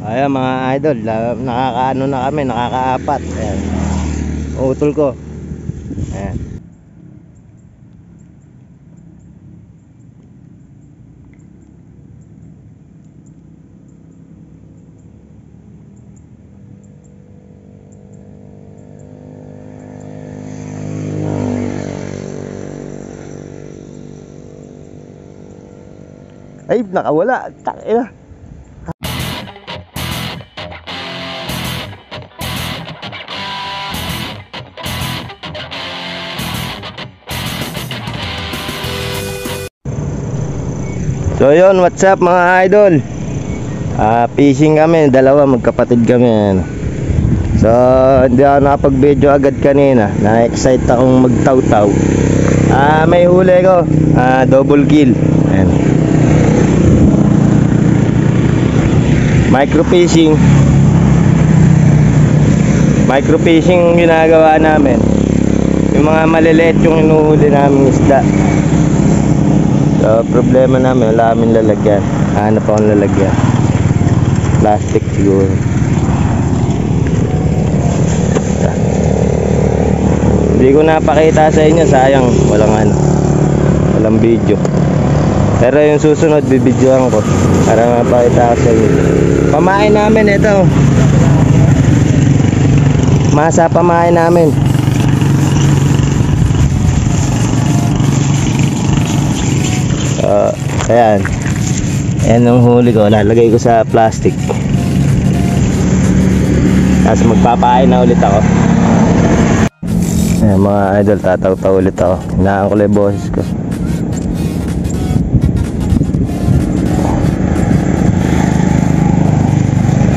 Ayan mga idol, nakakaano na kami, nakakaapat. Ayan. Utol ko. Ayan. Ay, nakawala. Takina. So yun, what's up mga idol? Fishing kami, dalawa magkapatid kami. So hindi ako nakapag-video agad kanina. Na-excite akong magtaw-taw. May huli ko, double kill. Ayan. Micro fishing yung ginagawa namin. Yung mga maliliit yung inuhuli namin isda. So problema namin, wala kaming lalagyan. Hanap akong lalagyan. Plastic siguro. Hindi ko napakita sa inyo, sayang walang video. Pero yung susunod bibidyoan ko para mapakita ko sa inyo. Pamain namin ito. Masa pamain namin. Ayan. Ayan ang huli ko. Lalagay ko sa plastic. Tapos magpapain na ulit ako. Ayan mga idol, tataw-taw ulit ako. Hinaan ko lang yung boses ko.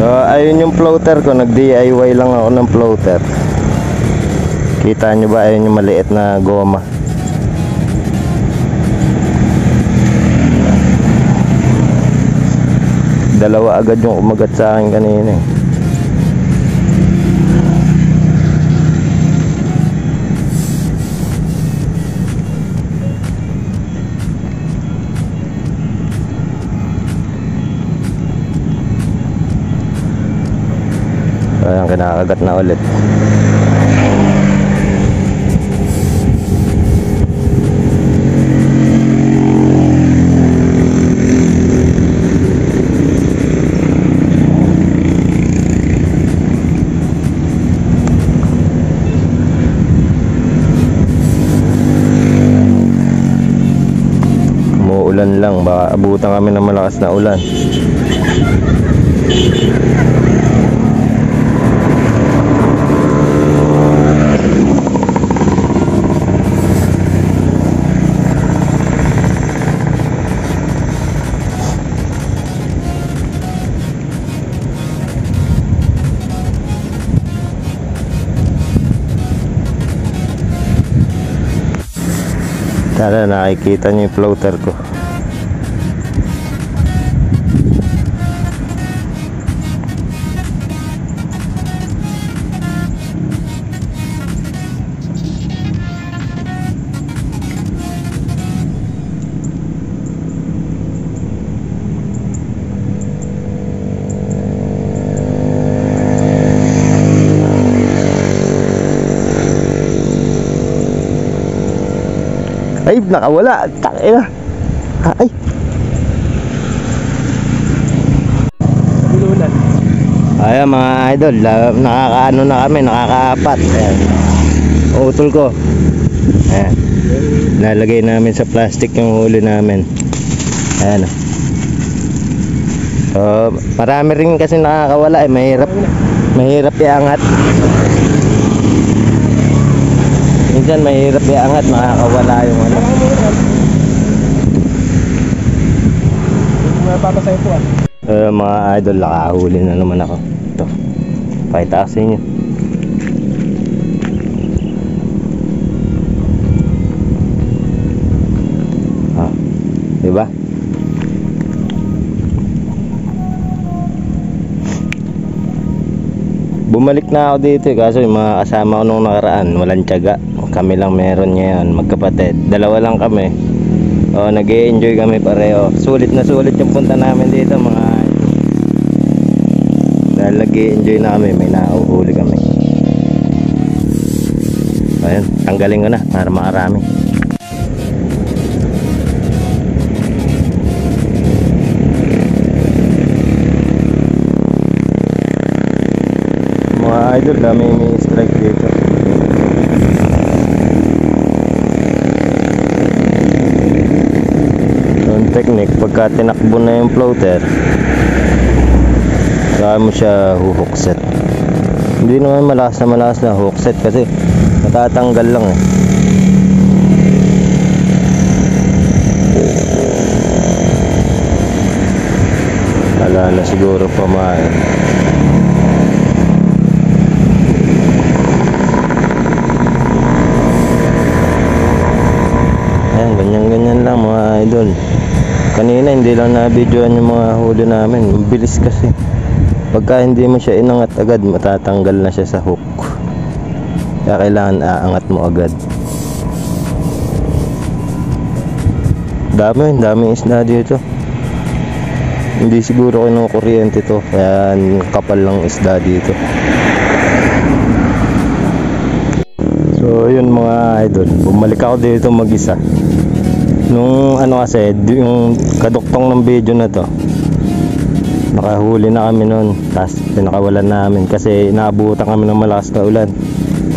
So ayun yung floater ko. Nag DIY lang ako ng floater. Kita nyo ba? Ayun yung maliit na goma. Dalawa agad yung umagat sa akin kanina eh. Ayan, kinakagat na ulit. Umuulan lang, baka abutan kami ng malakas na ulan. Sana nakikita niyo yung floater ko. Ay, nakawala. Takina. Ay. Ayan mga idol, nakakaano na kami, nakakaapat. Ayan. Utol ko. Ayan. Nalagay namin sa plastic yung huli namin. Ayan. So, marami rin kasi nakakawala eh. Mahirap iangat. Minsan mahirap iangat, makakawala yung ano. Mapapasaya po mga idol, nakahuli na naman ako. Ito, pakita ko sa inyo. Diba? Bumalik na ako dito kaso yung mga kasama ko nung nakaraan walang tiyaga. Kami lang meron ngayon, magkapatid. Dalawa lang kami. Nag-e-enjoy kami pareho. Sulit na sulit yung punta namin dito mga. nag-i-enjoy na kami, may nahuhuli kami. Ayun, tanggalin ko na para makarami. Mga idol, dami may strike dito. Yung technique, pagka tinakbo na yung floater, saka mo siya huhukset. Hindi naman malakas na hookset kasi matatanggal lang eh. Wala na siguro pamain. Ayan, ganyan lang mga idol. Kanina hindi lang na-videoan yung mga huli namin. Mabilis kasi. Pagka hindi mo siya inangat agad, matatanggal na siya sa hook. Kaya kailangan aangat mo agad. Daming isda dito. Hindi siguro kinukuryente to, kaya kapal lang isda dito. So yun mga idol, bumalik ako dito mag-isa. Nung kasi, yung kaduktong ng video na to, nakahuli na kami noon, tapos pinakawalan namin kasi naabutan kami ng malakas na ulan,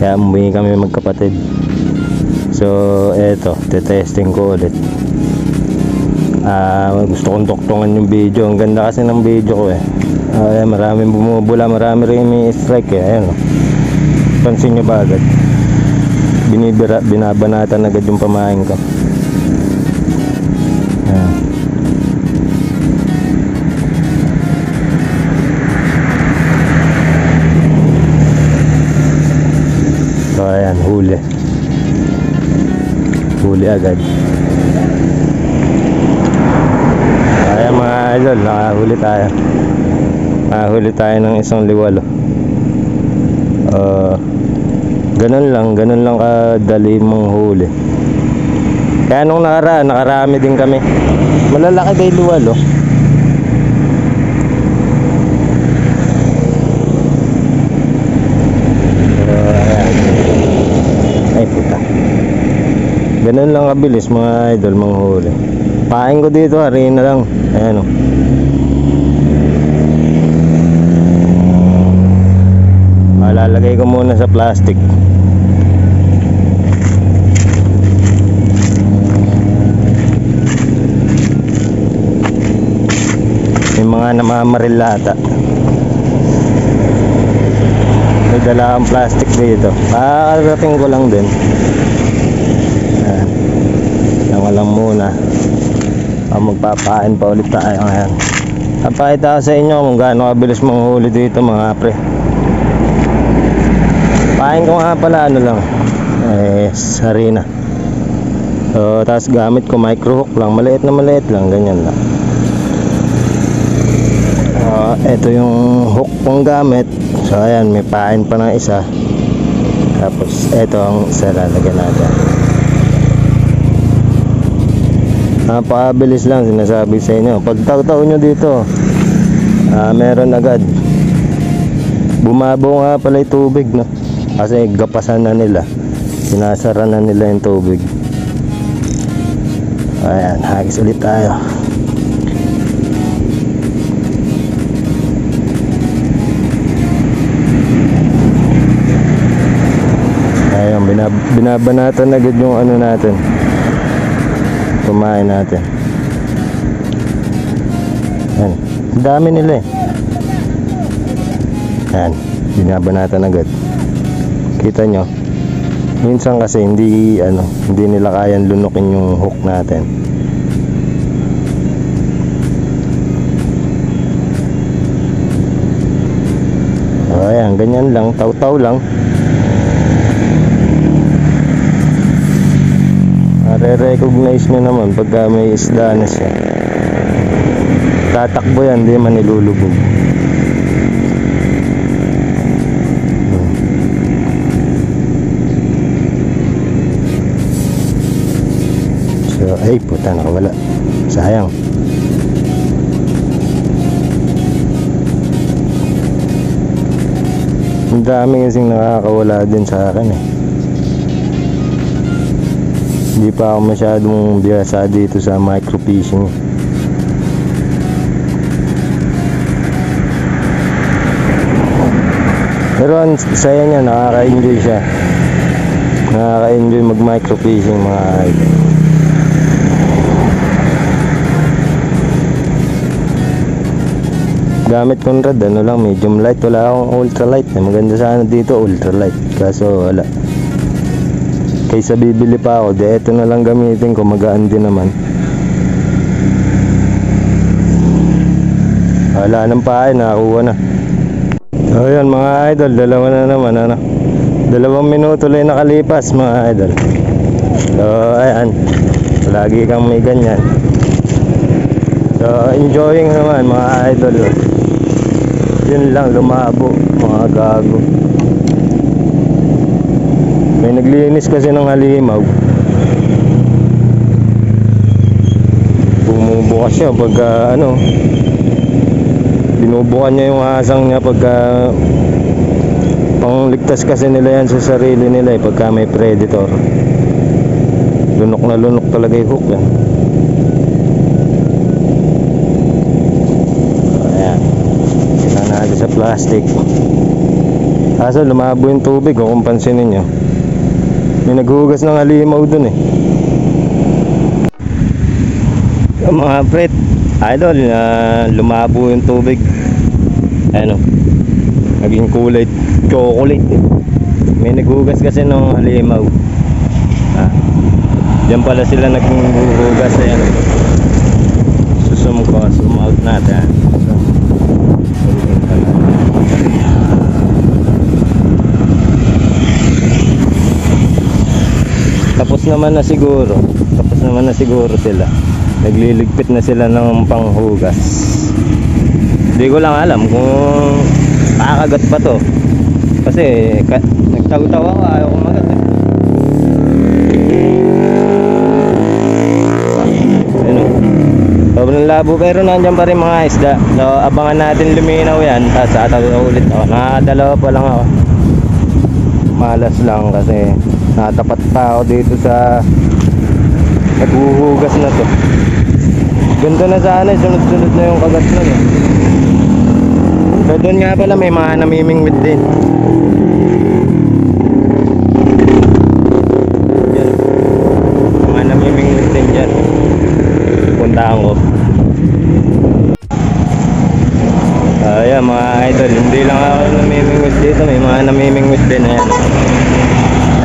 kaya umuwi kami magkapatid. So eto, testing ko ulit. Gusto kong duktungan yung video, ang ganda kasi ng video ko eh. Maraming bumubula, marami rin may strike eh. Ayan, pansin nyo ba agad? Binabanatan agad yung pamain ko. Ayan. So ayan, huli agad. Ayan mga idol, nakahuli tayo ng isang liwalo. Ganun lang kadali manghuli. Kaya nung nakarami din kami. Malalaki ba yung liwalo? Ay puta. Ganun lang kabilis mga idol manghuli. Pain ko dito, harina lang. Ayan o. Lalagay ko muna sa plastic. May mga namamaril ata. May dala akong plastic dito. Kakarating ko lang din. Yan lang muna. Magpapain pa ulit tayo ngayon. Papakita ko sa inyo kung gaano kabilis manghuli dito mga pre. Pain ko nga pala harina. So tapos gamit ko micro hook lang, maliit lang, ganyan lang. Ito yung hook kong gamit. So ayan, may pain pa ng isa. Tapos ito ang isa, lalagyan natin. Napakabilis lang, sinasabi sa inyo. Pag taw-taw nyo dito, meron agad. Bumabo nga pala yung tubig, no? Kasi gapasan na nila, sinasara na nila yung tubig. Ayan, hagis ulit tayo. Ayan, binabanatan agad yung natin, kumain natin. Ayan, dami nila eh. Ayan, binabanatan agad. Kita nyo, minsan kasi hindi nila kayang lunukin yung hook natin. Ayan, ganyan lang, taw-taw lang. Re-recognize nyo naman pagka may isda na siya. Tatakbo yan, di man nilulubog. So, ay puta, nakawala. Sayang. Ang dami kasing nakakawala din sa akin eh. Hindi pa ako masyadong biyasa dito sa microfishing. Pero ang saya niya, nakaka-enjoy siya. Nakaka-enjoy mag microfishing mga idol. Gamit Conrad, ano lang, medium light. Wala akong ultralight. Maganda sana dito, ultralight. Kaso wala. Kaysa bibili pa ako, di eto na lang gamitin ko, magaan din naman. Wala nang pahay, nakakuha na. So yun mga idol, dalawa na naman, ano. 2 minuto lang nakalipas mga idol. So ayan, lagi kang may ganyan. So enjoying naman mga idol. Yun lang, lumabo mga gago. May naglinis kasi ng halimaw. Bumubukas siya pagka ano, binubukan niya yung asang niya pagka pangligtas kasi nila yan sa sarili nila eh, pagka may predator. Lunok na lunok talaga yung hook yan. Ayan, kita natin sa plastic. Kaso lumabo yung tubig kung pansinin nyo. May naghugas ng halimaw dun eh. So, mga pret, idol, lumabo yung tubig. Ano, naging kulay chocolate eh. May naghugas kasi ng halimaw. Diyan pala sila naghugas. Ayan, susum ko, zoom out natin. Tapos naman na siguro sila. Nagliligpit na sila ng panghugas. Hindi ko lang alam kung kakagat pa to. Kasi nagtaw-taw ako, ayaw ko magat eh. Ano? Sobrang labo pero nandiyan pa rin mga isda. So abangan natin luminaw yan. Tapos tataw ulit ako. Nakadalawa pa lang ako. Malas lang kasi natapat pa ako dito sa naghuhugas na to. Ganda na sana, sunod-sunod na yung kagat nun eh. So doon nga pala may mga namimingwit din. Diyan. Mga namimingwit din dyan. Puntahan ko. Ayan mga idol, hindi lang ako namimingwit dito, may mga namimingwit din. Ayan.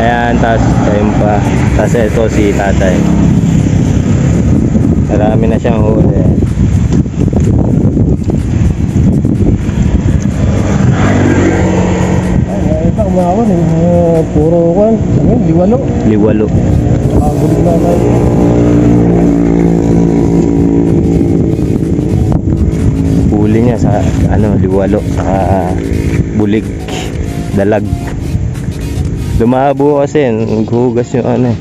Ayan, tapos ayun pa. Tapos ito si tatay. Marami na siyang huli. Ito umawan eh. Puro kwan. Liwalo. Liwalo. Gulig na tayo. Huli niya sa ano, liwalo. Saka bulig. Dalag. Lumabo kasi, naghugas yung ano eh.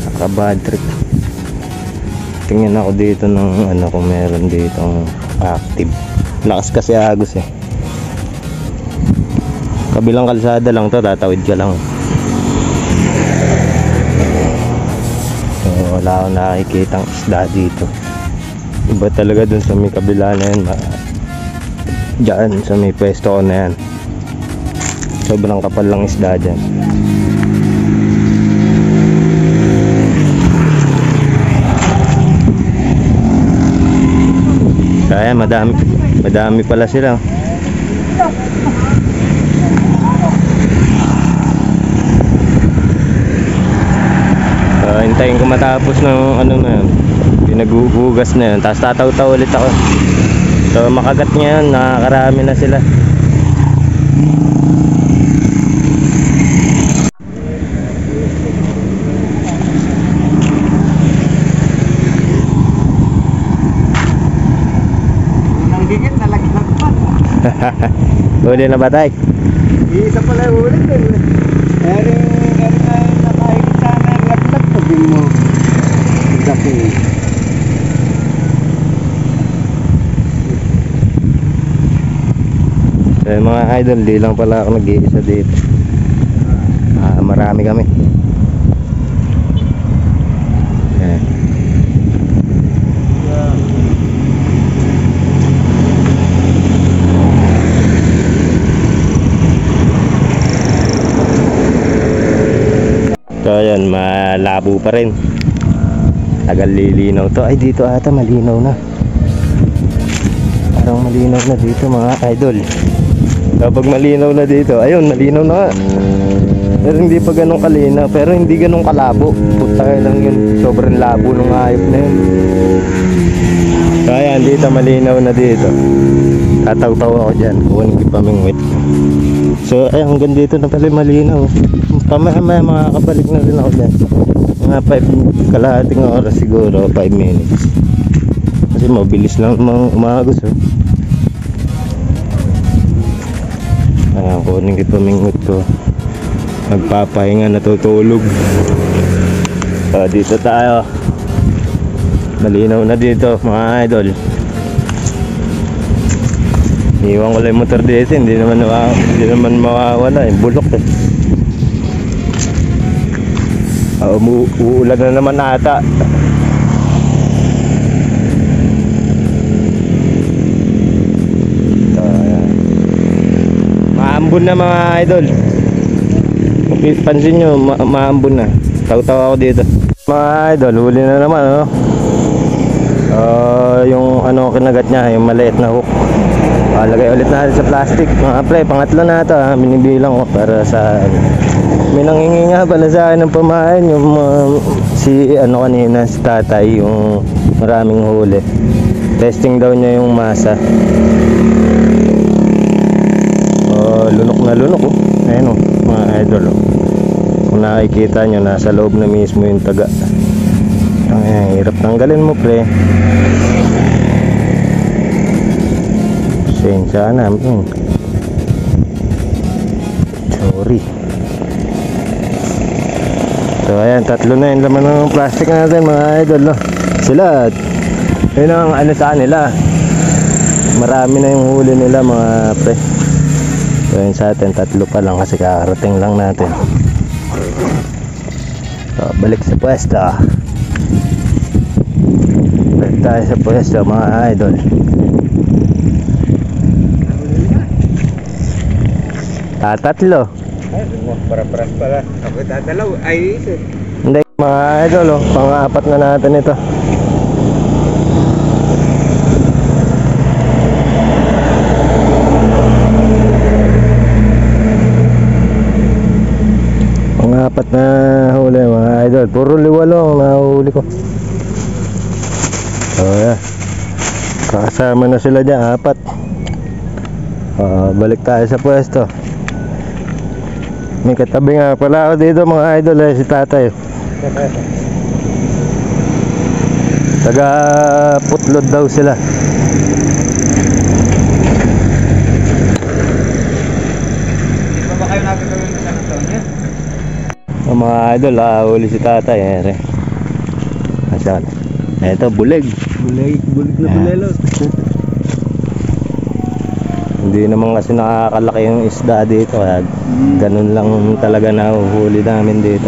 Nakabad trip. Tingnan ako dito ng ano kung meron dito active. Lakas kasi agos eh. Kabilang kalsada lang to, tatawid ka lang. So wala akong nakikitang isda dito. Iba talaga dun sa may kabila na yan. Diyan sa may pwesto ko na yan. Sobrang kapal lang isda dyan. Kaya madami pala sila. Hintayin ko matapos ng ano na yun, pinaghuhugas na yun, tapos tataw-taw ulit ako. So makagat niya yun, nakakarami na sila. Nanggigit na laglag pa. Huli na ba tayo? Isa pala ulit eh. Eri nakahigit sana ang laglag pag yun mo. Gapi. Mga idol, di lang pala ako nag-iisa dito. Marami kami. Ayan. So ayan, malabo pa rin. Tagal lilinaw to. Ay, dito ata malinaw na. Parang malinaw na dito mga idol. Kapag malinaw na dito, ayun, malinaw na nga. Pero hindi pa ganun kalinaw. Pero hindi ganun kalabo. Puta lang yun. Sobrang labo ng hayop na yun. So ayan, dito malinaw na dito. Tataw-taw ako dyan. Kukunin ko pamingwit. So ayun, hanggang dito na pala malinaw. Pamaya makakabalik na rin ako dyan. Mga 5 kalahating oras siguro, 5 minutes. Kasi mabilis lang umagos. Ayan, kunin ko pamingwit ko. Magpapahinga, natutulog. Dito tayo. Malinaw na dito mga idol. Iwan ko lang yung motor dito. Hindi naman mawawala. Bulok eh. Uulan na naman ata. So, ayan. Maambon na mga idol. Kung pansin nyo, maambon na. Taw-taw ako dito. Mga idol, huli na naman yung ano kinagat niya, yung maliit na hook. Lagay ulit natin sa plastic. Mga pre, pangatlo na ito binibilang ko para sa may nangingi nga pala sa akin ng pamain yung si ano kanina, si tatay, yung maraming huli. Testing daw niya yung masa. Lunok na lunok ayun mga idol kung nakikita nyo, nasa loob na mismo yung taga. Ayan, hirap tanggalin mo pre. Pasensya na sorry. So ayan, tatlo na yung laman ng plastic natin mga idol sila, yun ang ano sa nila, marami na yung huli nila mga pre. So yun sa atin, tatlo pa lang kasi kakarating lang natin. So balik sa pwesto. Balik tayo sa pwesto mga idol. Tatlo. Para-paras pala. Ako tatalaw. Ay, isa. Hindi mga idol pang-apat na natin ito. Pang-apat na huli mga idol. Puro liwalo ang nahuli ko. So yeah, kakasama na sila dyan, 4. Balik tayo sa pwesto. May katabi nga pala ako dito mga idol si tatay. Taga putlod daw sila. Di ba kayo natin gawin sa taon niya? Mga idol, huli si tatay Asan? Ito, bulig. Bulig na bulelo. Hindi naman kasi nakakalaki yung isda dito, kaya ganun lang talaga nahuhuli namin dito.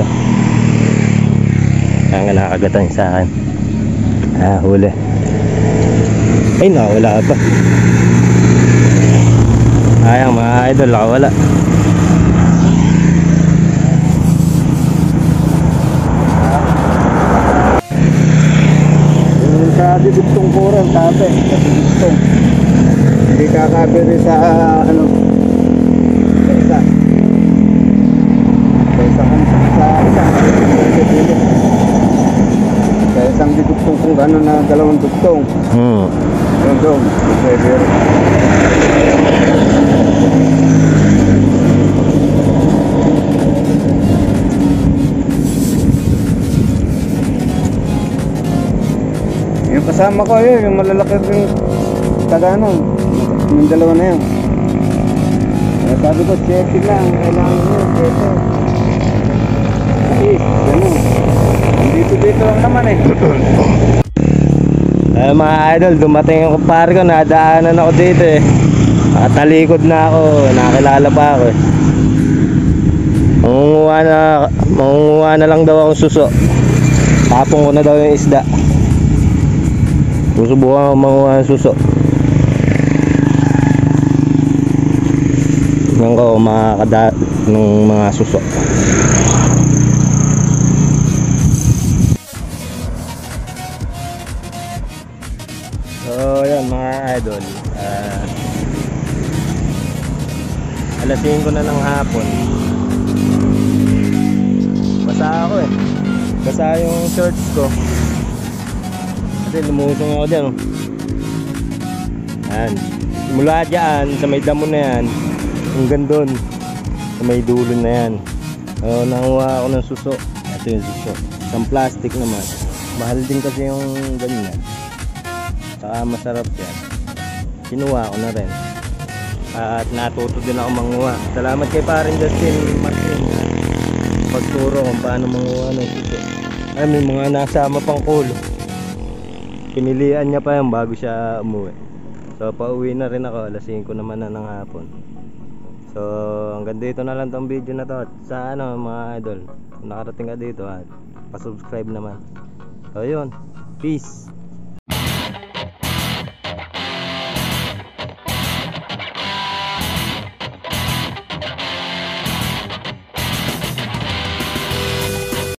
Kaya nga nakakagatan sa akin. Huli. Ay, nakawala pa. Ayang mga idol, nakawala. Yung sa didugtong kuran, tape. Didugtong. Hindi kakabili sa ano. Sa isa. Sa isang didugtong kung gano'n na dalawang dugtong. Yun doon. Pwede rin. Yung kasama ko yun, yung malalaki rin taga ano, yung dalawa na yun. Sabi ko, check lang, kailangan nyo, check. Gano'n. Dito lang naman Mga idol, dumating yung kumpare ko, nadaanan ako dito Talikod na ako, nakilala pa ako eh. Mangunguha na lang daw ako suso. Tapong ko na daw yung isda. Susubukan ko manguha ng suso. Tingnan ko makakada ng mga suso. So yan mga idol, alas 5 na ng hapon. Basa ako eh. Basa yung shorts ko. Kasi lumusong ako dyan. Yan. Mula dyan sa may damo na yan hanggang doon sa may dulo na yan. Nanguha ako ng suso. Ito yung suso. Isang plastic naman. Mahal din kasi yung ganyan. Saka masarap yan. Kinuha ko na rin. At natuto din ako manguha. Salamat kay parin Justin Martin. Pagturo kung paano manguha ng suso. Ay, may mga nasama pang kulo. Pinilian niya pa yan bago siya umuwi. So pauwi na rin ako. Alas 5 naman na ng hapon. So hanggang dito na lang tong video na to. At sa mga idol, kung nakarating ka dito, pasubscribe naman. So yun, peace.